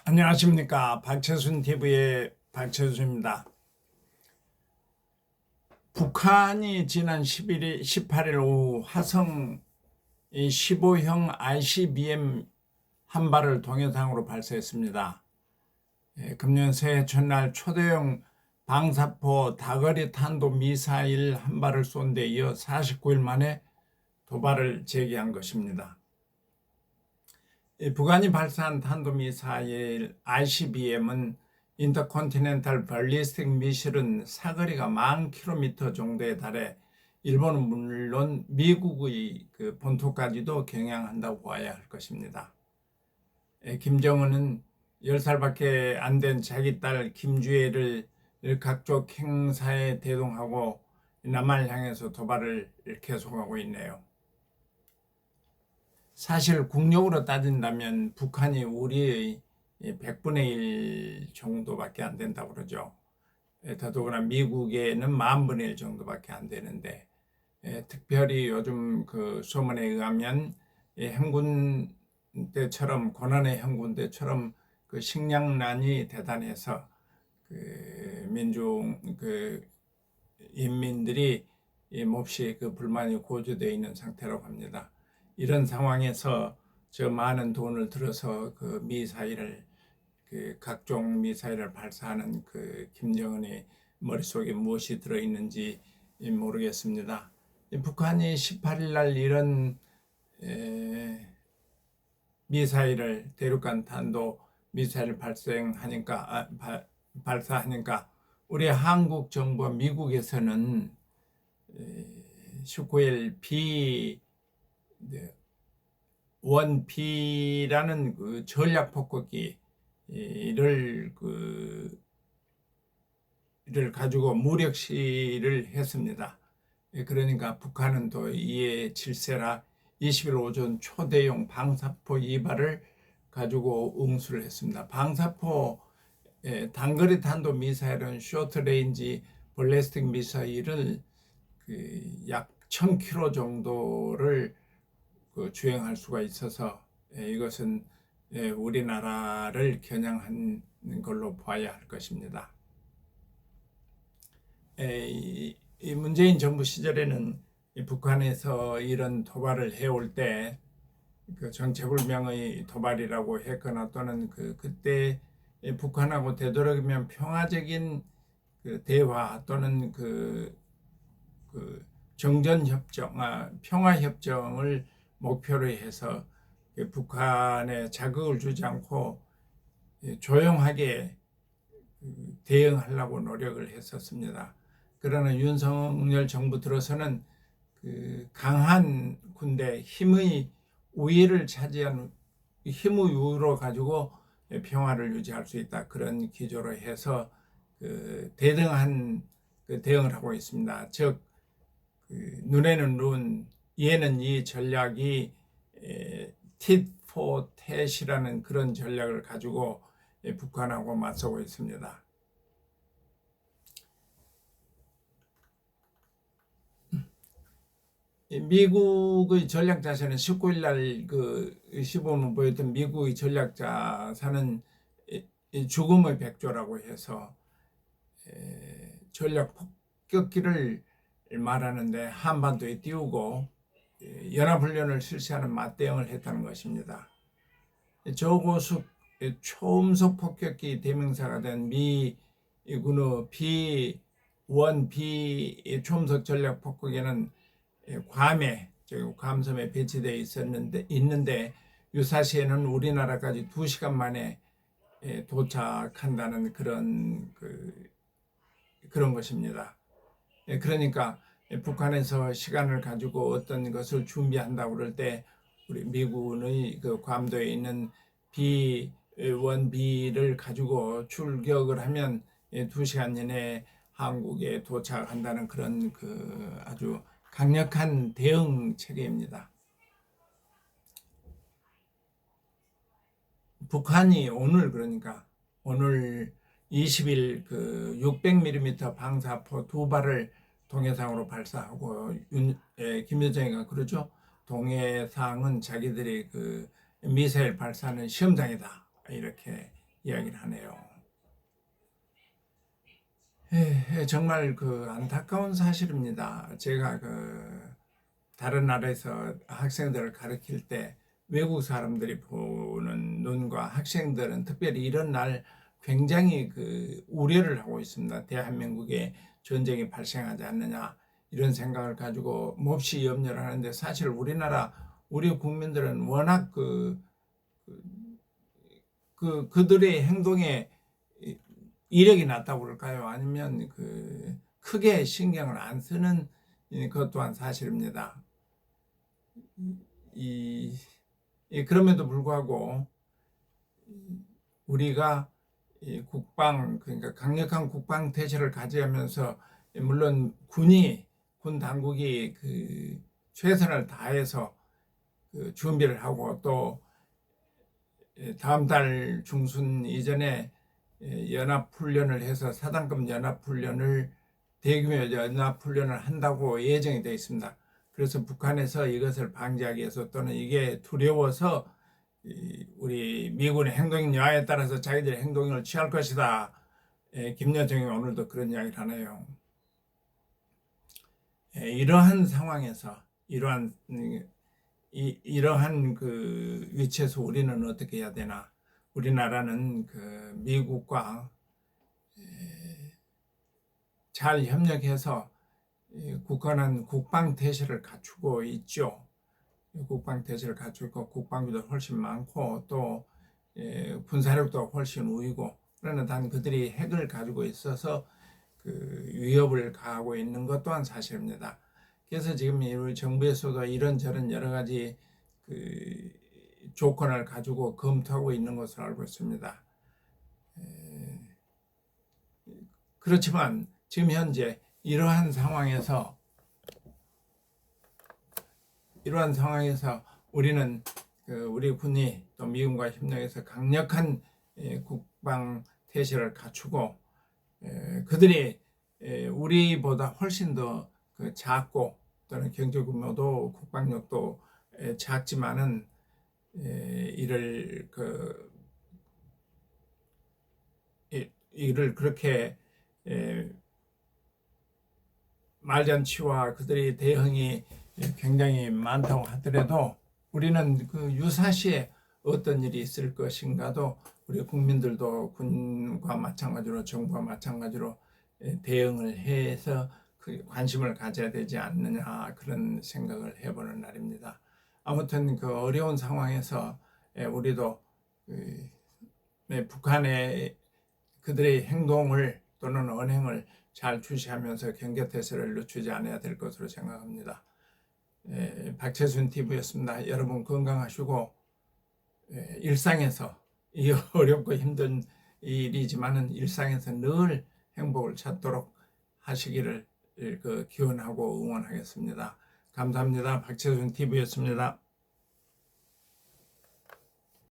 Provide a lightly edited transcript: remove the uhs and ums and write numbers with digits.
안녕하십니까. 박철순 TV의 박철순입니다. 북한이 지난 18일 오후 화성 15형 ICBM 한 발을 동영상으로 발사했습니다. 금년 새해 첫날 초대형 방사포 다거리 탄도 미사일 한 발을 쏜 데 이어 49일 만에 도발을 재개한 것입니다. 북한이 발사한 탄도미사일 ICBM은 인터컨티넨탈 발리스틱 미실은 사거리가 10,000km 정도에 달해 일본은 물론 미국의 본토까지도 겨냥한다고 봐야 할 것입니다. 김정은은 10살밖에 안 된 자기 딸 김주애를 각종 행사에 대동하고 남한을 향해서 도발을 계속하고 있네요. 사실 국력으로 따진다면 북한이 우리의 100분의 1 정도밖에 안 된다고 그러죠. 더더구나 미국에는 10,000분의 1 정도밖에 안 되는데, 특별히 요즘 그 소문에 의하면 행군 때처럼, 고난의 행군 때처럼 그 식량난이 대단해서 인민들이 몹시 불만이 고조되어 있는 상태라고 합니다. 이런 상황에서 저 많은 돈을 들어서 각종 미사일을 발사하는 김정은의 머릿속에 무엇이 들어있는지 모르겠습니다. 북한이 18일 날 이런 대륙간 탄도 미사일을 발사하니까 우리 한국 정부와 미국에서는 19일 B-1B라는 전략 폭격기를 가지고 무력 시위를 했습니다. 그러니까 북한은 또 이에 질세라 20일 오전 초대형 방사포 2발을 가지고 응수를 했습니다. 방사포 단거리 탄도 미사일은 쇼트레인지 발리스틱 미사일을 약 1,000km 정도를 주행할 수가 있어서 이것은 우리나라를 겨냥한 걸로 봐야 할 것입니다. 이 문재인 정부 시절에는 북한에서 이런 도발을 해올 때 정체불명의 도발이라고 했거나 또는 그때 북한하고 되도록이면 평화적인 대화 또는 평화협정을 목표로 해서 북한에 자극을 주지 않고 조용하게 대응하려고 노력을 했었습니다. 그러나 윤석열 정부 들어서는 강한 군대, 힘의 우위로 가지고 평화를 유지할 수 있다. 그런 기조로 해서 대등한 대응을 하고 있습니다. 즉 눈에는 눈, 이에는 이 전략이 tit for tat이라는 그런 전략을 가지고 북한하고 맞서고 있습니다. 미국의 전략자산은 19일 날 시범을 보였던 미국의 전략자산은 죽음의 백조라고 해서 전략 폭격기를 말하는데 한반도에 띄우고 연합훈련을 실시하는 맞대응을 했다는 것입니다. 저고속 초음속 폭격기 대명사가 된 미 군의 B-1B 초음속 전략 폭격기는 괌섬에 배치되어 있는데 유사시에는 우리나라까지 2시간 만에 도착한다는 그런 것입니다. 그러니까 북한에서 시간을 가지고 어떤 것을 준비한다고 그럴 때 우리 미군의 괌도에 있는 B-1B를 가지고 출격을 하면 2시간 이내에 한국에 도착한다는 그런 아주 강력한 대응 체계입니다. 북한이 오늘 20일 600mm 방사포 2발을 동해상으로 발사하고 김여정이가 그러죠. 동해상은 자기들이 미사일 발사는 시험장이다 이렇게 이야기를 하네요. 정말 그 안타까운 사실입니다. 제가 다른 나라에서 학생들을 가르칠 때 외국 사람들이 보는 눈과 학생들은 특별히 이런 날 굉장히 우려를 하고 있습니다. 대한민국에 전쟁이 발생하지 않느냐 이런 생각을 가지고 몹시 염려를 하는데, 사실 우리 국민들은 워낙 그들의 행동에 이력이 낮다고 그럴까요? 아니면 크게 신경을 안 쓰는 것 또한 사실입니다. 그럼에도 불구하고 우리가 그러니까 강력한 국방 태세를 가져가면서, 물론 군 당국이 최선을 다해서 준비를 하고, 또 다음 달 중순 이전에 연합훈련을 해서 사단급 연합훈련을 대규모 연합훈련을 한다고 예정이 되어 있습니다. 그래서 북한에서 이것을 방지하기 위해서, 또는 이게 두려워서 우리 미군의 행동 여하에 따라서 자기들의 행동을 취할 것이다. 김여정이 오늘도 그런 이야기를 하네요. 이러한 상황에서 이러한 위치에서 우리는 어떻게 해야 되나? 우리나라는 미국과 잘 협력해서 굳건한 국방 태세를 갖추고 있죠. 국방 태세를 갖추고 국방비도 훨씬 많고, 또 군사력도 훨씬 우위고, 그러나 단 그들이 핵을 가지고 있어서 위협을 가하고 있는 것 또한 사실입니다. 그래서 지금 우리 정부에서도 이런저런 여러 가지 조건을 가지고 검토하고 있는 것으로 알고 있습니다. 그렇지만 지금 현재 이러한 상황에서 우리는 우리 군이 또 미군과 협력해서 강력한 국방 태세를 갖추고, 그들이 우리보다 훨씬 더 작고, 또는 경제 규모도 국방력도 작지만은 이를 그렇게 말잔치와 그들의 대응이 굉장히 많다고 하더라도, 우리는 유사시에 어떤 일이 있을 것인가도 우리 국민들도 군과 마찬가지로, 정부와 마찬가지로 대응을 해서 관심을 가져야 되지 않느냐, 그런 생각을 해보는 날입니다. 아무튼 어려운 상황에서 우리도 북한의 그들의 행동을 또는 언행을 잘 주시하면서 경계태세를 늦추지 않아야 될 것으로 생각합니다. 박채순 TV였습니다. 여러분 건강하시고, 일상에서, 이 어렵고 힘든 일이지만은 일상에서 늘 행복을 찾도록 하시기를 기원하고 응원하겠습니다. 감사합니다. 박채순 TV였습니다.